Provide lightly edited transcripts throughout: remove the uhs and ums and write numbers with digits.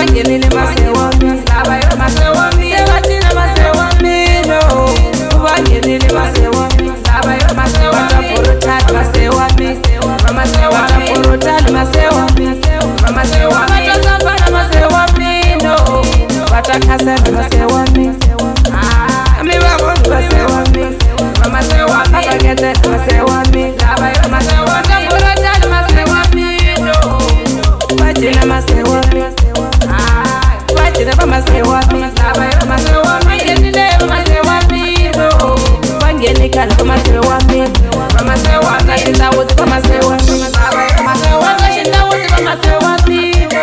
Ubangenile masewami, sabayo masewami, sewatina masewami no. Ubangenile masewami, sabayo masewami, wataporotali masewami, wataporotali masewami, watasambana masewami no. Watakasana masewami, amibaboni masewami, abagete masewami, sabayo masewami, wataporotali masewami no. Wajina masewami, wajina masewami, sabayo masewami, yenile masewami no. Wangenikana masewami, washinda wote masewami, sabayo masewami, washinda wote masewami no.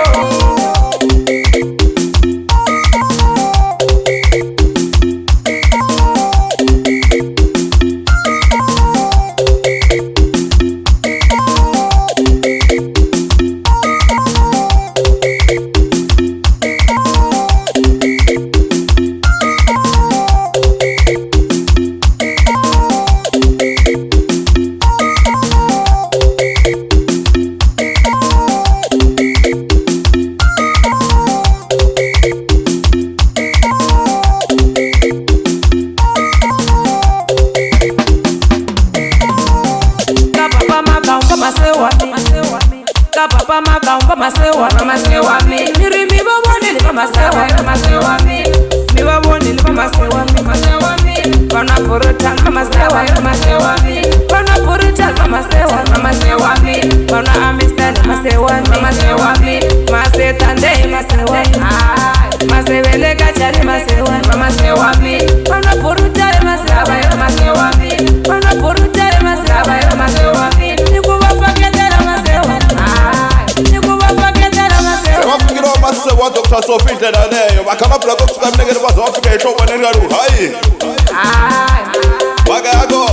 Papa makaumba masewami, mirimi babonile masewami, mi babonile masewami, bana porota masewami, bana porota masewami, bana amistad masewami, masetande masewami, masevele kachari masewami, bana porota masewami, bana porota masewami, nikubafaketela masewami. Wa Dr. Sophie Tenaneyo bakamabula kokusuka mnegere bazofika ihlobo nengalu hayi bakago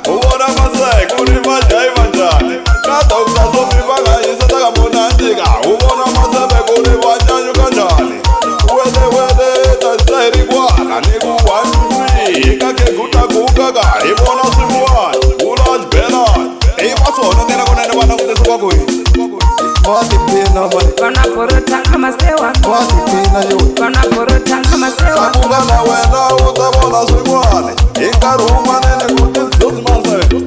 ubona maseke kuri manje manjani ka Dr. Sophie bangayisa takamunandika ubona masebe kuri banyanyu kanjani wele taseri bwana niku 1 2 3 kake guta ga ibona simwana ulaj bela ibasono ngena konene bana kutesuka kuyi Wati pina mani Kona porota masewami, Wati pina yo Kona porota masewami, Sabuga na wena utabona swigwane Inkaruma nene kuti zozi masewe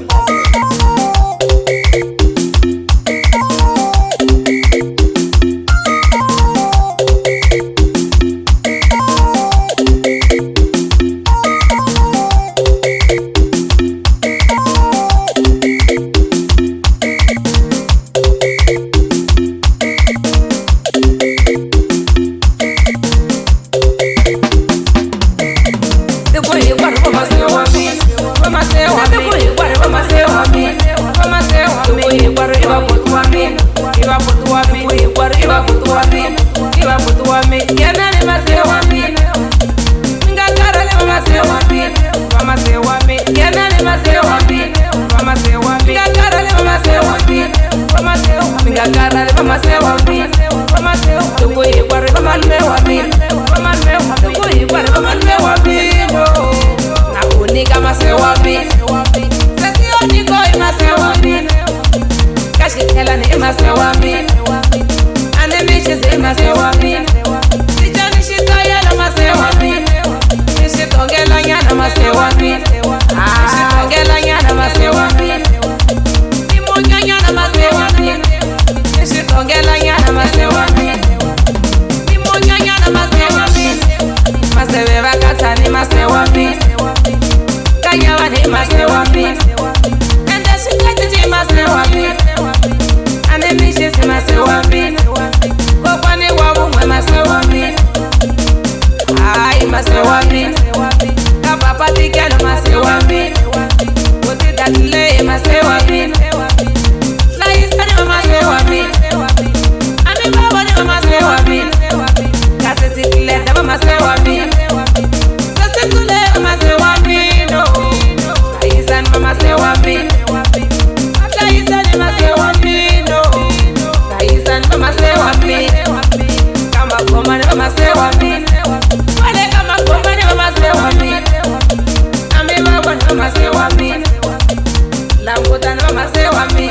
Lambo tano masewa mi